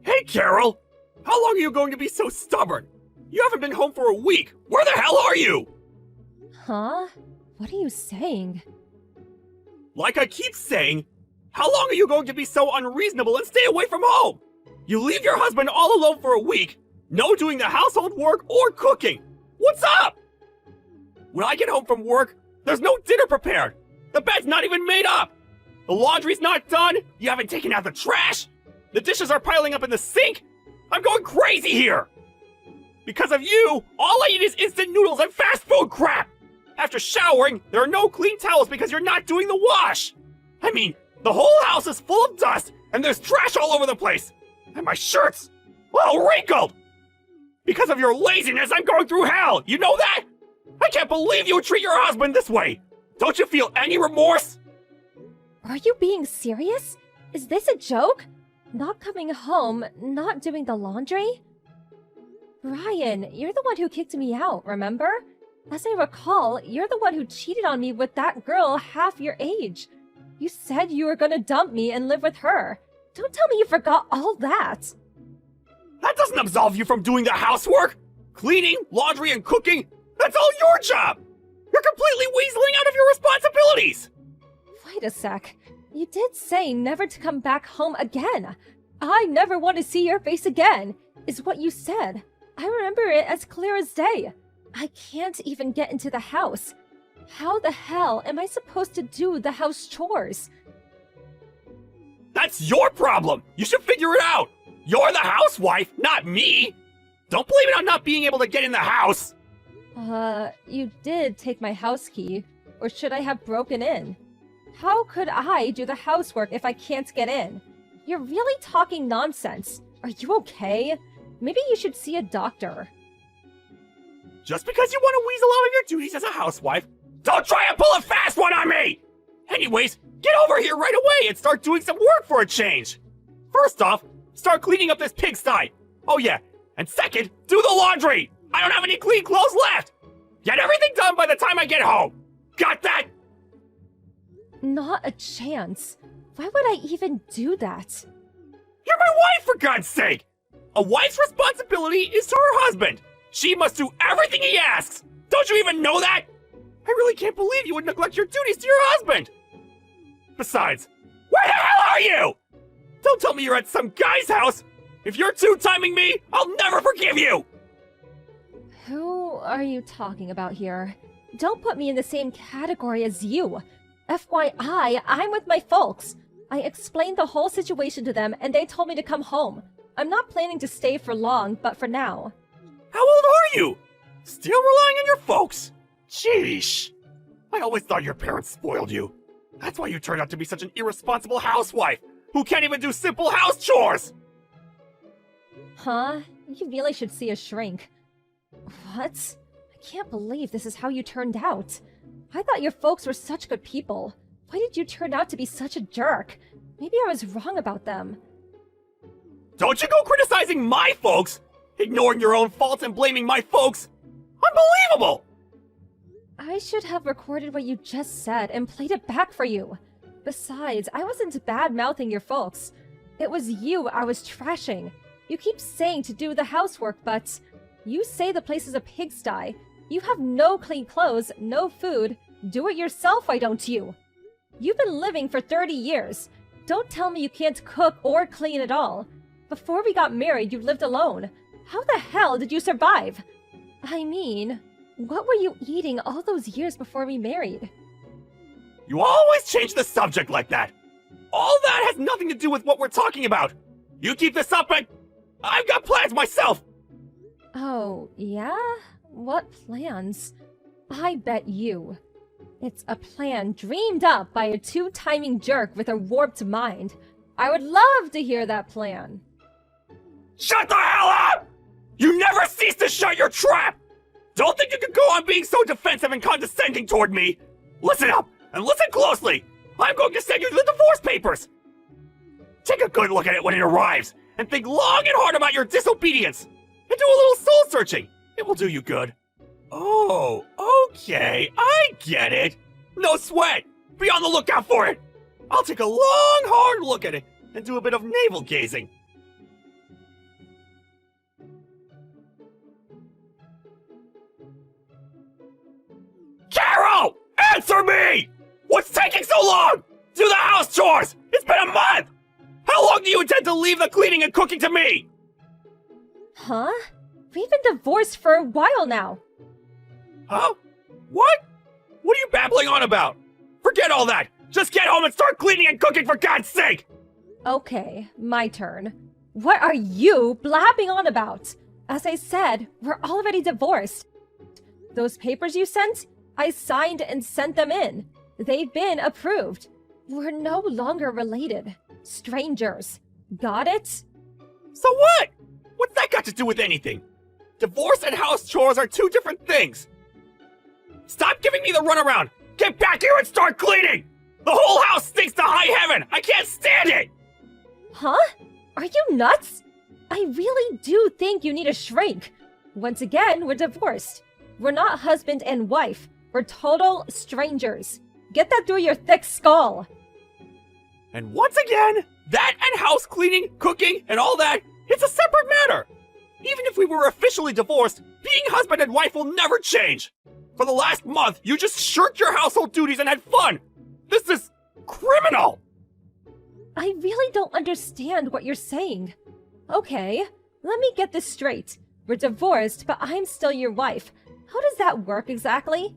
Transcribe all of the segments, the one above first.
Hey, Carol! How long are you going to be so stubborn? You haven't been home for a week! Where the hell are you? Huh? What are you saying? Like I keep saying, how long are you going to be so unreasonable and stay away from home? You leave your husband all alone for a week, no doing the household work or cooking. What's up? When I get home from work, there's no dinner prepared. The bed's not even made up. The laundry's not done. You haven't taken out the trash. The dishes are piling up in the sink. I'm going crazy here. Because of you, all I eat is instant noodles and fast food crap. After showering, there are no clean towels because you're not doing the wash. I mean, the whole house is full of dust and there's trash all over the place. And my shirt's all wrinkled. Because of your laziness, I'm going through hell. You know that? I can't believe you would treat your husband this way. Don't you feel any remorse? Are you being serious? Is this a joke? Not coming home, not doing the laundry? Brian, you're the one who kicked me out, remember? As I recall, you're the one who cheated on me with that girl half your age. You said you were gonna dump me and live with her. Don't tell me you forgot all that. That doesn't absolve you from doing the housework. Cleaning, laundry, and cooking. That's all your job. You're completely weaseling out of your responsibilities. Wait a sec. You did say never to come back home again. I never want to see your face again, is what you said. I remember it as clear as day. I can't even get into the house. How the hell am I supposed to do the house chores? That's your problem. You should figure it out. You're the housewife, not me. Don't blame it on not being able to get in the house. You did take my house key. Or should I have broken in? How could I do the housework if I can't get in? You're really talking nonsense. Are you okay? Maybe you should see a doctor. Just because you want to weasel out of your duties as a housewife, don't try and pull a fast one on me! Anyways, get over here right away and start doing some work for a change! First off, start cleaning up this pigsty! Oh yeah, and second, do the laundry! I don't have any clean clothes left! Get everything done by the time I get home! Got that? Not a chance. Why would I even do that? You're my wife, for God's sake! A wife's responsibility is to her husband! She must do everything he asks! Don't you even know that? I really can't believe you would neglect your duties to your husband! Besides, where the hell are you? Don't tell me you're at some guy's house! If you're two-timing me, I'll never forgive you! Who are you talking about here? Don't put me in the same category as you. FYI, I'm with my folks. I explained the whole situation to them and they told me to come home. I'm not planning to stay for long, but for now. How old are you? Still relying on your folks? Sheesh. I always thought your parents spoiled you. That's why you turned out to be such an irresponsible housewife who can't even do simple house chores! Huh? You really should see a shrink. What? I can't believe this is how you turned out. I thought your folks were such good people. Why did you turn out to be such a jerk? Maybe I was wrong about them. Don't you go criticizing my folks! Ignoring your own faults and blaming my folks! Unbelievable! I should have recorded what you just said and played it back for you. Besides, I wasn't bad-mouthing your folks. It was you I was trashing. You keep saying to do the housework, but you say the place is a pigsty. You have no clean clothes, no food. Do it yourself, why don't you? You've been living for 30 years. Don't tell me you can't cook or clean at all. Before we got married, you lived alone. How the hell did you survive? I mean, what were you eating all those years before we married? You always change the subject like that. All that has nothing to do with what we're talking about. You keep this up and I've got plans myself. Oh, yeah? What plans? I bet you. It's a plan dreamed up by a two-timing jerk with a warped mind. I would love to hear that plan. Shut the hell up! You never cease to shut your trap! Don't think you can go on being so defensive and condescending toward me! Listen up, and listen closely! I'm going to send you the divorce papers! Take a good look at it when it arrives, and think long and hard about your disobedience! And do a little soul-searching! It will do you good. Oh, okay, I get it! No sweat! Be on the lookout for it! I'll take a long, hard look at it, and do a bit of navel gazing. Answer me! What's taking so long? Do the house chores! It's been a month! How long do you intend to leave the cleaning and cooking to me? Huh? We've been divorced for a while now. Huh? What? What are you babbling on about? Forget all that! Just get home and start cleaning and cooking for God's sake! Okay, my turn. What are you blabbing on about? As I said, we're already divorced. Those papers you sent, I signed and sent them in. They've been approved. We're no longer related. Strangers. Got it? So what? What's that got to do with anything? Divorce and house chores are two different things. Stop giving me the runaround! Get back here and start cleaning! The whole house stinks to high heaven! I can't stand it! Huh? Are you nuts? I really do think you need a shrink. Once again, we're divorced. We're not husband and wife. We're total strangers. Get that through your thick skull. And once again, that and house cleaning, cooking, and all that, it's a separate matter. Even if we were officially divorced, being husband and wife will never change. For the last month, you just shirked your household duties and had fun. This is criminal. I really don't understand what you're saying. Okay, let me get this straight. We're divorced, but I'm still your wife. How does that work exactly?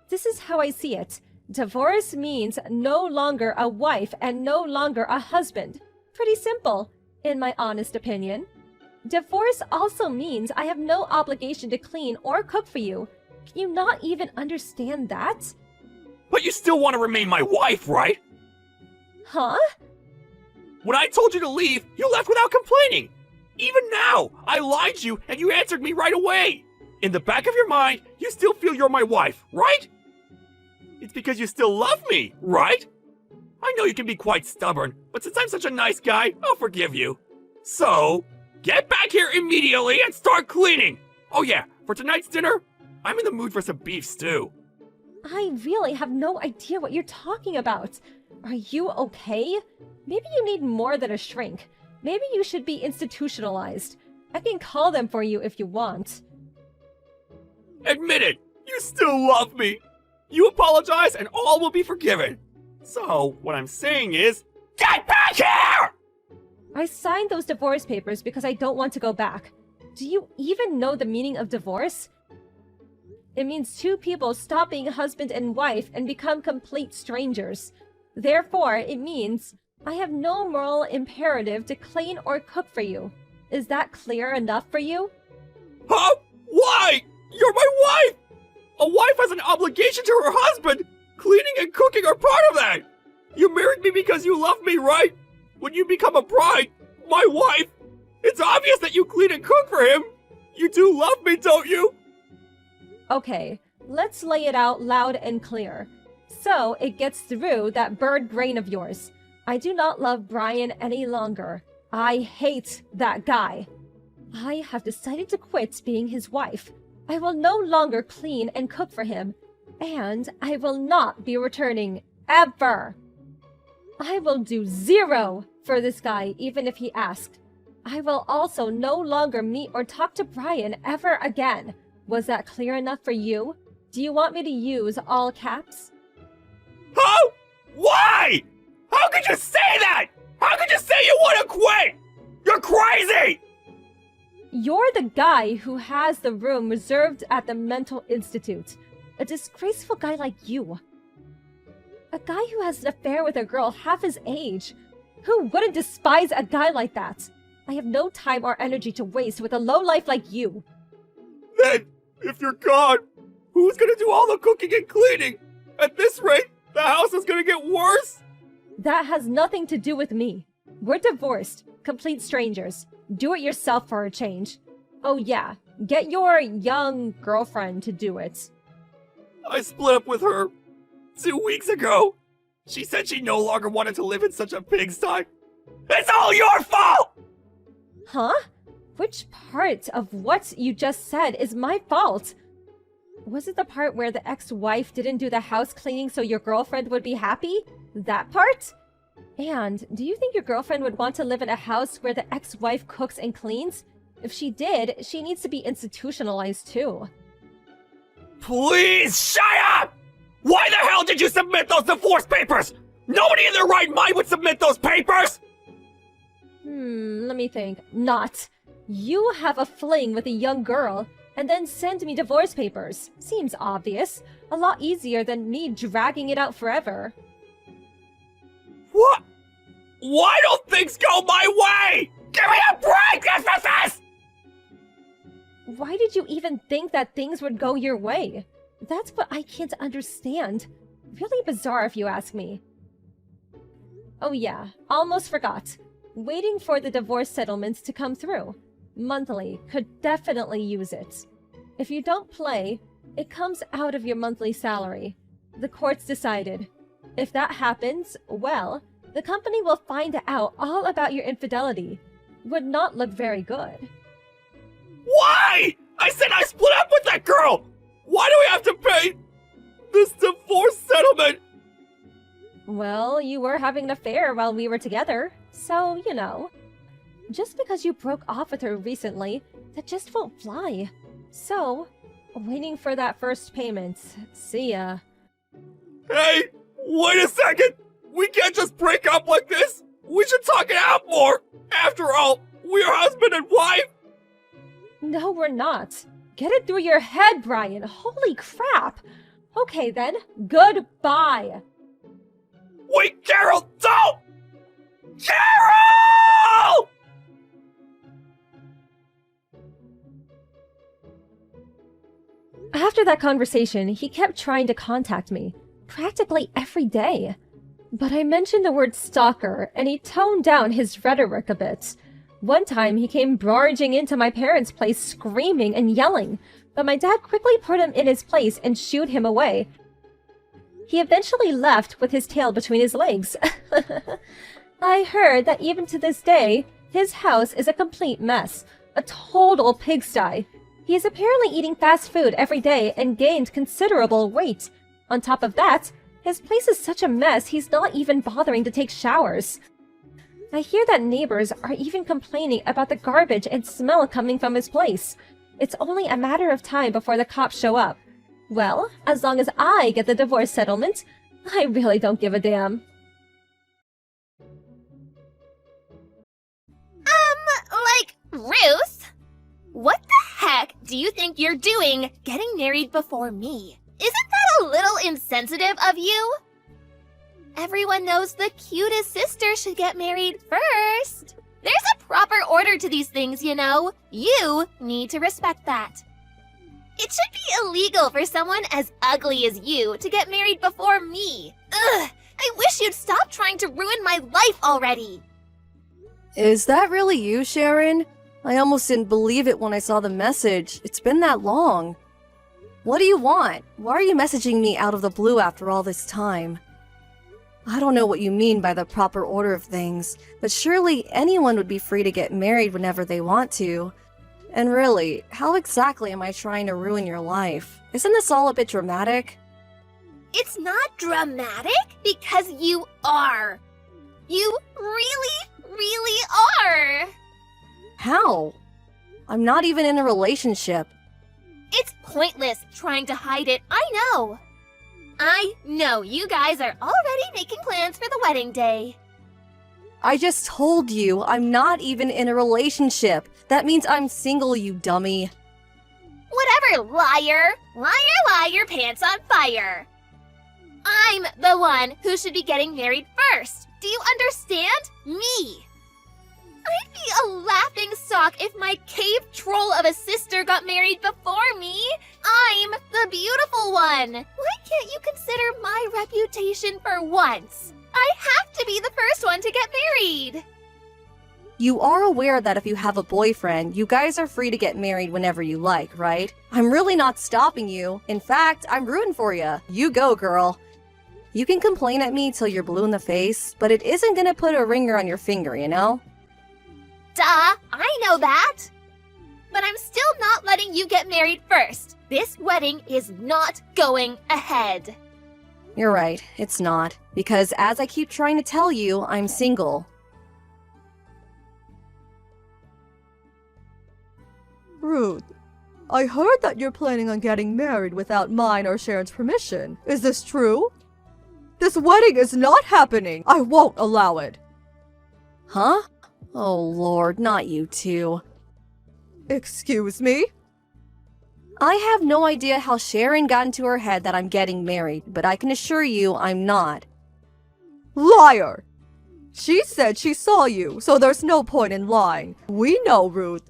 This is how I see it. Divorce means no longer a wife and no longer a husband. Pretty simple, in my honest opinion. Divorce also means I have no obligation to clean or cook for you. Can you not even understand that? But you still want to remain my wife, right? Huh? When I told you to leave, you left without complaining. Even now, I lied to you and you answered me right away. In the back of your mind, you still feel you're my wife, right? It's because you still love me, right? I know you can be quite stubborn, but since I'm such a nice guy, I'll forgive you. So, get back here immediately and start cleaning! Oh yeah, for tonight's dinner, I'm in the mood for some beef stew. I really have no idea what you're talking about. Are you okay? Maybe you need more than a shrink. Maybe you should be institutionalized. I can call them for you if you want. Admit it! You still love me! You apologize and all will be forgiven. So, what I'm saying is, get back here! I signed those divorce papers because I don't want to go back. Do you even know the meaning of divorce? It means two people stop being husband and wife and become complete strangers. Therefore, it means I have no moral imperative to clean or cook for you. Is that clear enough for you? Huh? Why? You're my wife! A wife has an obligation to her husband! Cleaning and cooking are part of that! You married me because you love me, right? When you become a bride, my wife, it's obvious that you clean and cook for him! You do love me, don't you? Okay, let's lay it out loud and clear. So it gets through that bird brain of yours. I do not love Brian any longer. I hate that guy. I have decided to quit being his wife. I will no longer clean and cook for him, and I will not be returning, ever. I will do zero for this guy, even if he asked. I will also no longer meet or talk to Brian ever again. Was that clear enough for you? Do you want me to use all caps? How? Why? How could you say that? How could you say you want to quit? You're crazy! You're the guy who has the room reserved at the mental institute. A disgraceful guy like you. A guy who has an affair with a girl half his age. Who wouldn't despise a guy like that? I have no time or energy to waste with a lowlife like you. Then, if you're gone, who's gonna do all the cooking and cleaning? At this rate, the house is gonna get worse? That has nothing to do with me. We're divorced, complete strangers. Do it yourself for a change. Oh yeah, get your young girlfriend to do it. I split up with her 2 weeks ago. She said she no longer wanted to live in such a pigsty. It's all your fault! Huh? Which part of what you just said is my fault? Was it the part where the ex-wife didn't do the house cleaning so your girlfriend would be happy? That part? And do you think your girlfriend would want to live in a house where the ex-wife cooks and cleans? If she did, she needs to be institutionalized too. Please shut up! Why the hell did you submit those divorce papers? Nobody in their right mind would submit those papers! Let me think. Not. You have a fling with a young girl, and then send me divorce papers. Seems obvious. A lot easier than me dragging it out forever. What? Why don't things go my way? Give me a break, this! Why did you even think that things would go your way? That's what I can't understand. Really bizarre if you ask me. Oh yeah, almost forgot. Waiting for the divorce settlements to come through. Monthly could definitely use it. If you don't play, it comes out of your monthly salary. The courts decided. If that happens, well, the company will find out all about your infidelity. Would not look very good. Why? I said I split up with that girl! Why do we have to pay this divorce settlement? Well, you were having an affair while we were together, so, you know. Just because you broke off with her recently, that just won't fly. So, waiting for that first payment. See ya. Hey, wait a second! We can't just break up like this! We should talk it out more! After all, we're husband and wife! No, we're not. Get it through your head, Brian. Holy crap! Okay then, goodbye! Wait, Carol, don't! Carol! After that conversation, he kept trying to contact me, practically every day. But I mentioned the word stalker, and he toned down his rhetoric a bit. One time, he came barging into my parents' place screaming and yelling, but my dad quickly put him in his place and shooed him away. He eventually left with his tail between his legs. I heard that even to this day, his house is a complete mess, a total pigsty. He is apparently eating fast food every day and gained considerable weight. On top of that, his place is such a mess he's not even bothering to take showers. I hear that neighbors are even complaining about the garbage and smell coming from his place. It's only a matter of time before the cops show up. Well, as long as I get the divorce settlement, I really don't give a damn. Ruth? What the heck do you think you're doing getting married before me? Isn't that a little insensitive of you? Everyone knows the cutest sister should get married first. There's a proper order to these things, you know. You need to respect that. It should be illegal for someone as ugly as you to get married before me. Ugh, I wish you'd stop trying to ruin my life already. Is that really you, Sharon? I almost didn't believe it when I saw the message. It's been that long. What do you want? Why are you messaging me out of the blue after all this time? I don't know what you mean by the proper order of things, but surely anyone would be free to get married whenever they want to. And really, how exactly am I trying to ruin your life? Isn't this all a bit dramatic? It's not dramatic because you are. You really are. How? I'm not even in a relationship. It's pointless trying to hide it, I know. I know you guys are already making plans for the wedding day. I just told you I'm not even in a relationship. That means I'm single, you dummy. Whatever, liar. Liar, pants on fire. I'm the one who should be getting married first. Do you understand? Me. I'd be a laughing stock if my cave troll of a sister got married before me. I'm the beautiful one. Why can't you consider my reputation for once? I have to be the first one to get married. You are aware that if you have a boyfriend, you guys are free to get married whenever you like, right? I'm really not stopping you. In fact, I'm rooting for you. You go, girl. You can complain at me till you're blue in the face, but it isn't gonna put a ringer on your finger, you know? Duh, I know that. But I'm still not letting you get married first. This wedding is not going ahead. You're right, it's not. Because as I keep trying to tell you, I'm single. Ruth, I heard that you're planning on getting married without mine or Sharon's permission. Is this true? This wedding is not happening. I won't allow it. Huh? Oh lord, not you two. Excuse me? I have no idea how Sharon got into her head that I'm getting married, but I can assure you I'm not. Liar! She said she saw you, so there's no point in lying. We know, Ruth.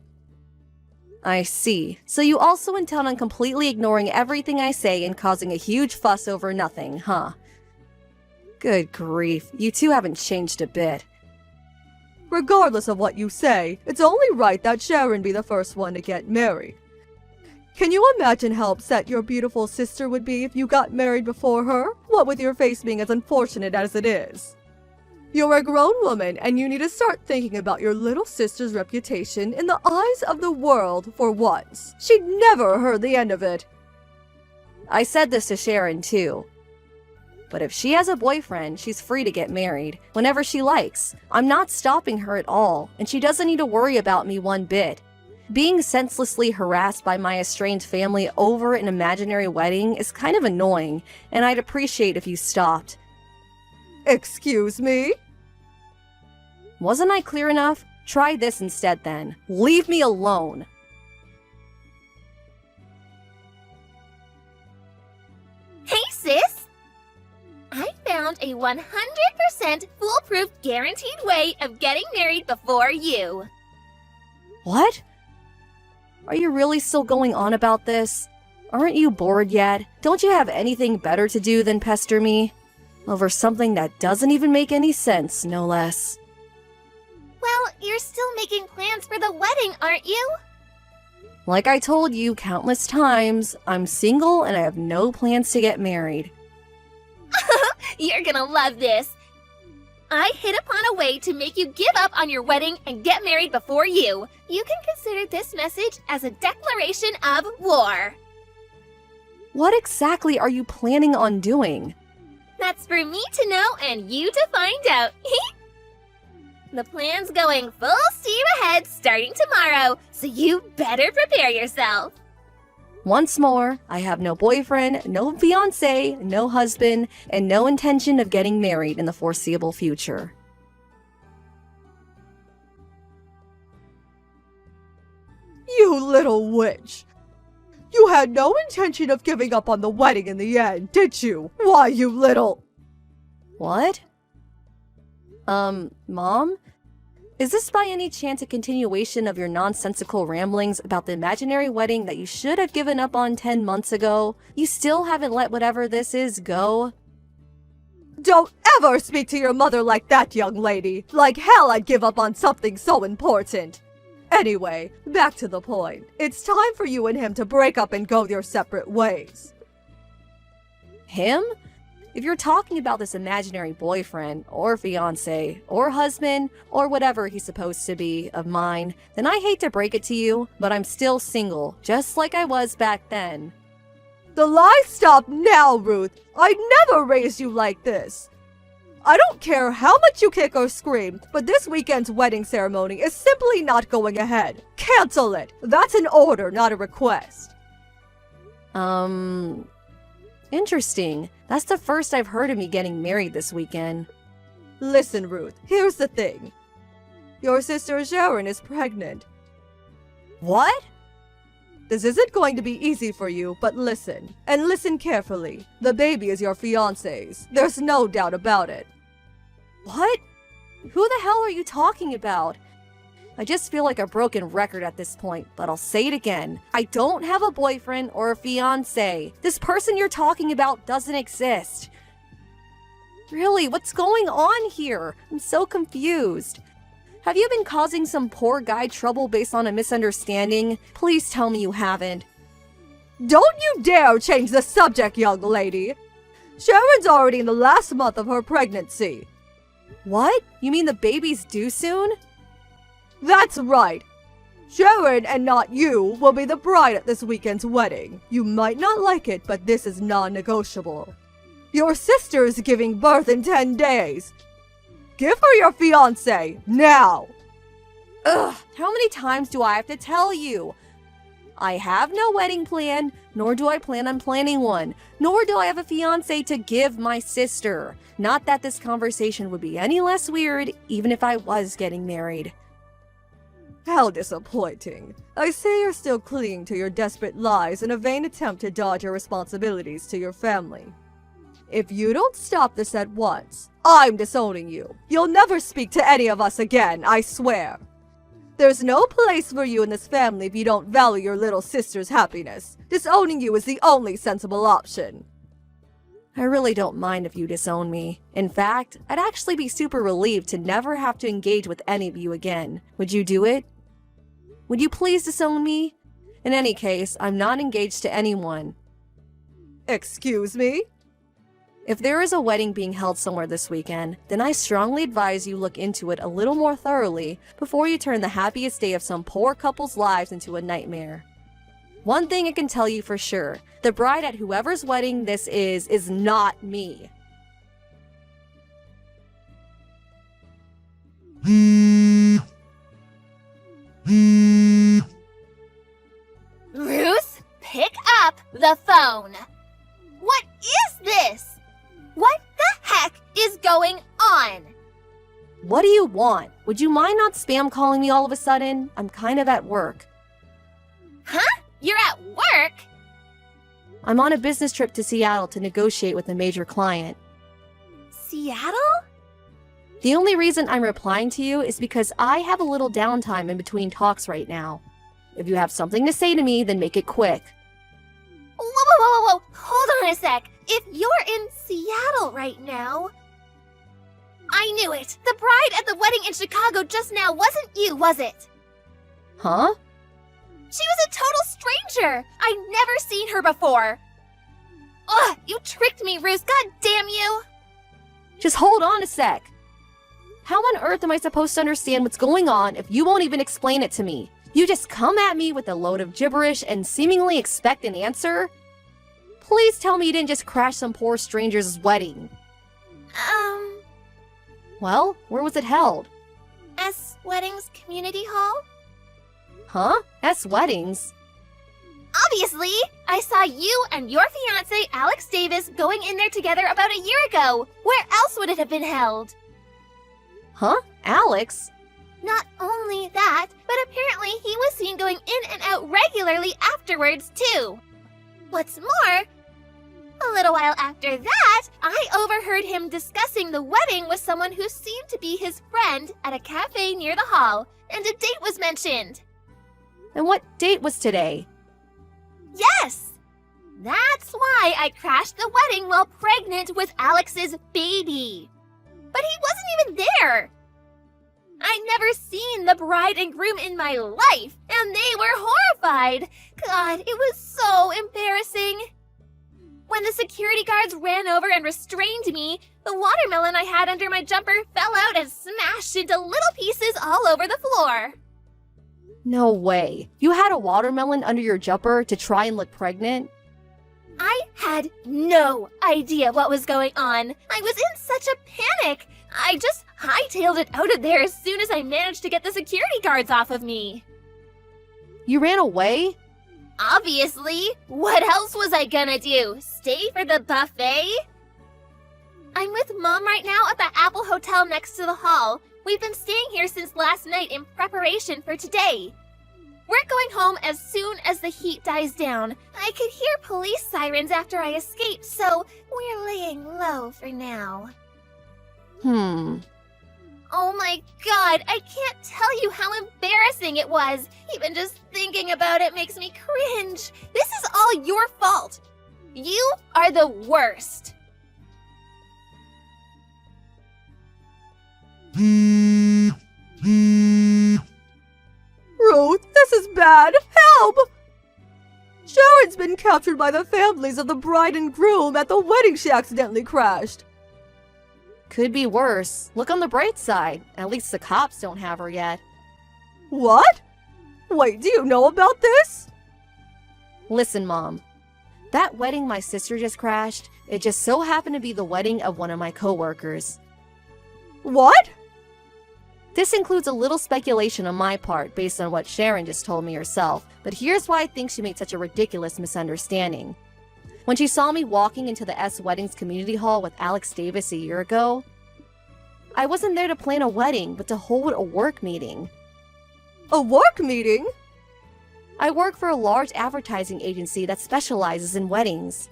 I see. So you also intend on completely ignoring everything I say and causing a huge fuss over nothing, huh? Good grief, you two haven't changed a bit. Regardless of what you say, it's only right that Sharon be the first one to get married. Can you imagine how upset your beautiful sister would be if you got married before her? What with your face being as unfortunate as it is. You're a grown woman and you need to start thinking about your little sister's reputation in the eyes of the world for once. She'd never heard the end of it. I said this to Sharon too. But if she has a boyfriend, she's free to get married whenever she likes. I'm not stopping her at all, and she doesn't need to worry about me one bit. Being senselessly harassed by my estranged family over an imaginary wedding is kind of annoying, and I'd appreciate if you stopped. Excuse me? Wasn't I clear enough? Try this instead then. Leave me alone. Hey, sis! I found a 100% foolproof guaranteed way of getting married before you. What? Are you really still going on about this? Aren't you bored yet? Don't you have anything better to do than pester me? Over something that doesn't even make any sense, no less. Well, you're still making plans for the wedding, aren't you? Like I told you countless times, I'm single and I have no plans to get married. You're gonna love this. I hit upon a way to make you give up on your wedding and get married before you. You can consider this message as a declaration of war. What exactly are you planning on doing? That's for me to know and you to find out. The plan's going full steam ahead starting tomorrow, so you better prepare yourself. Once more, I have no boyfriend, no fiance, no husband, and no intention of getting married in the foreseeable future. You little witch! You had no intention of giving up on the wedding in the end, did you? Why, you little... What? Mom? Is this by any chance a continuation of your nonsensical ramblings about the imaginary wedding that you should have given up on 10 months ago? You still haven't let whatever this is go? Don't ever speak to your mother like that, young lady! Like hell I'd give up on something so important! Anyway, back to the point. It's time for you and him to break up and go your separate ways. Him? If you're talking about this imaginary boyfriend, or fiancé, or husband, or whatever he's supposed to be of mine, then I hate to break it to you, but I'm still single, just like I was back then. The lies stop now, Ruth! I'd never raise you like this! I don't care how much you kick or scream, but this weekend's wedding ceremony is simply not going ahead. Cancel it! That's an order, not a request. Interesting. That's the first I've heard of me getting married this weekend. Listen, Ruth, here's the thing. Your sister Sharon is pregnant. What? This isn't going to be easy for you, but listen. And listen carefully. The baby is your fiancé's. There's no doubt about it. What? Who the hell are you talking about? I just feel like a broken record at this point, but I'll say it again. I don't have a boyfriend or a fiancé. This person you're talking about doesn't exist. Really, what's going on here? I'm so confused. Have you been causing some poor guy trouble based on a misunderstanding? Please tell me you haven't. Don't you dare change the subject, young lady! Sharon's already in the last month of her pregnancy. What? You mean the baby's due soon? That's right. Sharon, and not you, will be the bride at this weekend's wedding. You might not like it, but this is non-negotiable. Your sister is giving birth in 10 days. Give her your fiancé, now! Ugh, how many times do I have to tell you? I have no wedding plan, nor do I plan on planning one, nor do I have a fiancé to give my sister. Not that this conversation would be any less weird, even if I was getting married. How disappointing. I see you're still clinging to your desperate lies in a vain attempt to dodge your responsibilities to your family. If you don't stop this at once, I'm disowning you. You'll never speak to any of us again, I swear. There's no place for you in this family if you don't value your little sister's happiness. Disowning you is the only sensible option. I really don't mind if you disown me. In fact, I'd actually be super relieved to never have to engage with any of you again. Would you do it? Would you please disown me? In any case, I'm not engaged to anyone. Excuse me? If there is a wedding being held somewhere this weekend, then I strongly advise you look into it a little more thoroughly before you turn the happiest day of some poor couple's lives into a nightmare. One thing I can tell you for sure, the bride at whoever's wedding this is not me. Ruth, pick up the phone. What is this? What the heck is going on? What do you want? Would you mind not spam calling me all of a sudden? I'm kind of at work. Huh? You're at work? I'm on a business trip to Seattle to negotiate with a major client. Seattle? The only reason I'm replying to you is because I have a little downtime in between talks right now. If you have something to say to me, then make it quick. Whoa. Hold on a sec. If you're in Seattle right now... I knew it. The bride at the wedding in Chicago just now wasn't you, was it? Huh? She was a total stranger. I'd never seen her before. Ugh, you tricked me, Ruth. God damn you. Just hold on a sec. How on earth am I supposed to understand what's going on if you won't even explain it to me? You just come at me with a load of gibberish and seemingly expect an answer? Please tell me you didn't just crash some poor stranger's wedding. Well, where was it held? S Weddings Community Hall? Huh? S Weddings? Obviously! I saw you and your fiancé, Alex Davis, going in there together about a year ago. Where else would it have been held? Huh? Alex? Not only that, but apparently he was seen going in and out regularly afterwards, too. What's more, a little while after that, I overheard him discussing the wedding with someone who seemed to be his friend at a cafe near the hall, and a date was mentioned. And what date was today? Yes! That's why I crashed the wedding while pregnant with Alex's baby. But he wasn't even there. I'd never seen the bride and groom in my life, and they were horrified. God, it was so embarrassing. When the security guards ran over and restrained me, the watermelon I had under my jumper fell out and smashed into little pieces all over the floor. No way. You had a watermelon under your jumper to try and look pregnant? I had no idea what was going on. I was in such a panic. I just hightailed it out of there as soon as I managed to get the security guards off of me. You ran away? Obviously. What else was I gonna do? Stay for the buffet? I'm with Mom right now at the Apple Hotel next to the hall. We've been staying here since last night in preparation for today. We're going home as soon as the heat dies down. I could hear police sirens after I escaped, so we're laying low for now. Oh my god, I can't tell you how embarrassing it was. Even just thinking about it makes me cringe. This is all your fault. You are the worst. Ruth, this is bad! Help! Sharon's been captured by the families of the bride and groom at the wedding she accidentally crashed. Could be worse. Look on the bright side. At least the cops don't have her yet. What? Wait, do you know about this? Listen, Mom. That wedding my sister just crashed, it just so happened to be the wedding of one of my coworkers. What? This includes a little speculation on my part based on what Sharon just told me herself, but here's why I think she made such a ridiculous misunderstanding. When she saw me walking into the S Weddings community hall with Alex Davis a year ago, I wasn't there to plan a wedding, but to hold a work meeting. A work meeting? I work for a large advertising agency that specializes in weddings.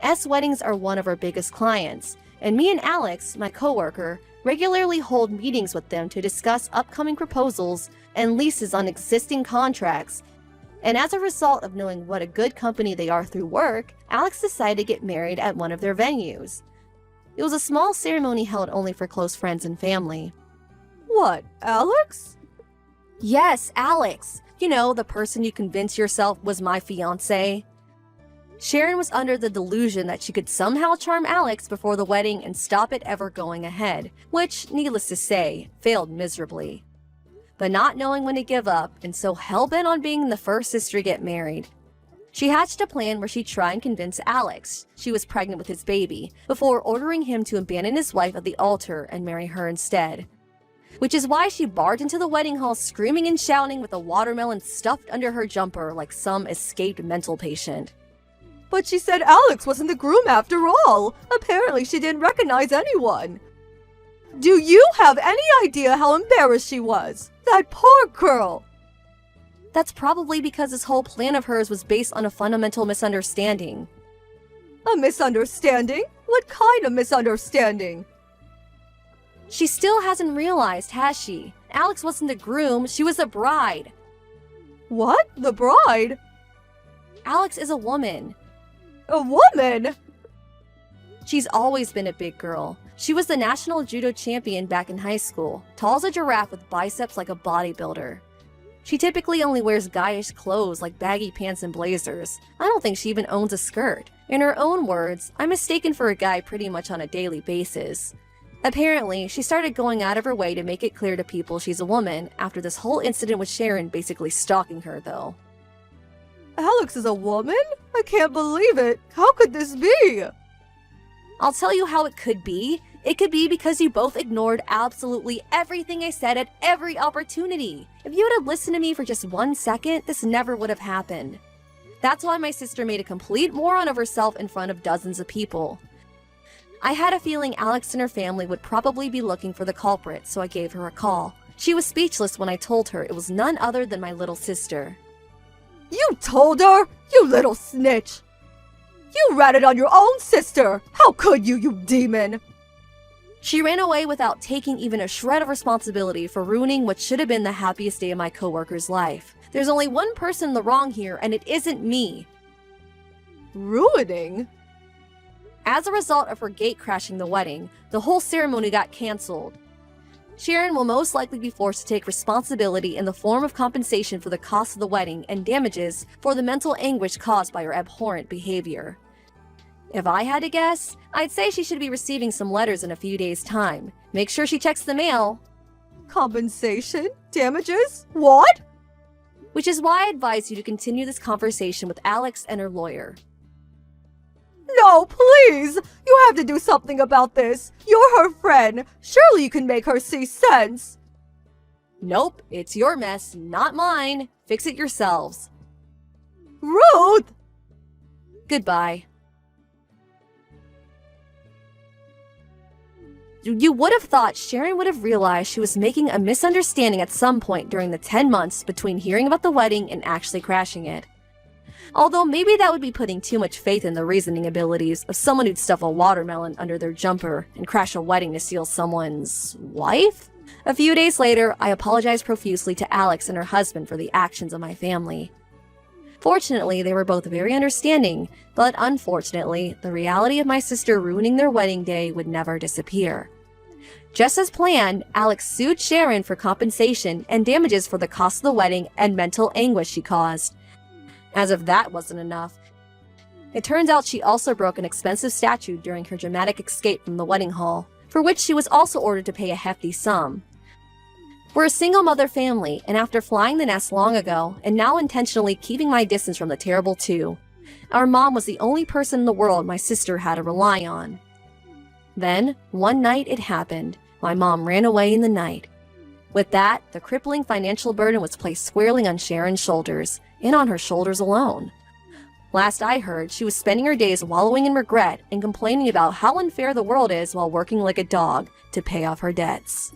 S Weddings are one of our biggest clients, and me and Alex, my coworker, regularly hold meetings with them to discuss upcoming proposals and leases on existing contracts. And as a result of knowing what a good company they are through work, Alex decided to get married at one of their venues. It was a small ceremony held only for close friends and family. What, Alex? Yes, Alex. You know, the person you convinced yourself was my fiancé. Sharon was under the delusion that she could somehow charm Alex before the wedding and stop it ever going ahead, which, needless to say, failed miserably. But not knowing when to give up, and so hell-bent on being the first sister to get married, she hatched a plan where she'd try and convince Alex she was pregnant with his baby, before ordering him to abandon his wife at the altar and marry her instead. Which is why she barged into the wedding hall screaming and shouting with a watermelon stuffed under her jumper like some escaped mental patient. But she said Alex wasn't the groom after all. Apparently she didn't recognize anyone. Do you have any idea how embarrassed she was? That poor girl! That's probably because this whole plan of hers was based on a fundamental misunderstanding. A misunderstanding? What kind of misunderstanding? She still hasn't realized, has she? Alex wasn't the groom, she was the bride. What? The bride? Alex is a woman. A woman? She's always been a big girl. She was the national judo champion back in high school, tall as a giraffe with biceps like a bodybuilder. She typically only wears guyish clothes like baggy pants and blazers. I don't think she even owns a skirt. In her own words, I'm mistaken for a guy pretty much on a daily basis. Apparently, she started going out of her way to make it clear to people she's a woman after this whole incident with Sharon basically stalking her, though. Alex is a woman? I can't believe it. How could this be? I'll tell you how it could be. It could be because you both ignored absolutely everything I said at every opportunity. If you would have listened to me for just 1 second, this never would have happened. That's why my sister made a complete moron of herself in front of dozens of people. I had a feeling Alex and her family would probably be looking for the culprit, so I gave her a call. She was speechless when I told her it was none other than my little sister. You told her? You little snitch! You ratted on your own sister! How could you, you demon? She ran away without taking even a shred of responsibility for ruining what should have been the happiest day of my coworker's life. There's only one person in the wrong here, and it isn't me. Ruining? As a result of her gate crashing the wedding, the whole ceremony got canceled. Sharon will most likely be forced to take responsibility in the form of compensation for the cost of the wedding and damages for the mental anguish caused by her abhorrent behavior. If I had to guess, I'd say she should be receiving some letters in a few days' time. Make sure she checks the mail. Compensation? Damages? What? Which is why I advise you to continue this conversation with Alex and her lawyer. No, please! You have to do something about this. You're her friend. Surely you can make her see sense. Nope, it's your mess, not mine. Fix it yourselves. Ruth! Goodbye. You would have thought Sharon would have realized she was making a misunderstanding at some point during the 10 months between hearing about the wedding and actually crashing it. Although maybe that would be putting too much faith in the reasoning abilities of someone who'd stuff a watermelon under their jumper and crash a wedding to steal someone's wife? A few days later, I apologized profusely to Alex and her husband for the actions of my family. Fortunately, they were both very understanding, but unfortunately, the reality of my sister ruining their wedding day would never disappear. Just as planned, Alex sued Sharon for compensation and damages for the cost of the wedding and mental anguish she caused. As if that wasn't enough, it turns out she also broke an expensive statute during her dramatic escape from the wedding hall, for which she was also ordered to pay a hefty sum. We're a single mother family, and after flying the nest long ago, and now intentionally keeping my distance from the terrible two, our mom was the only person in the world my sister had to rely on. Then, one night it happened. My mom ran away in the night. With that, the crippling financial burden was placed squarely on Sharon's shoulders, and on her shoulders alone. Last I heard, she was spending her days wallowing in regret and complaining about how unfair the world is while working like a dog to pay off her debts.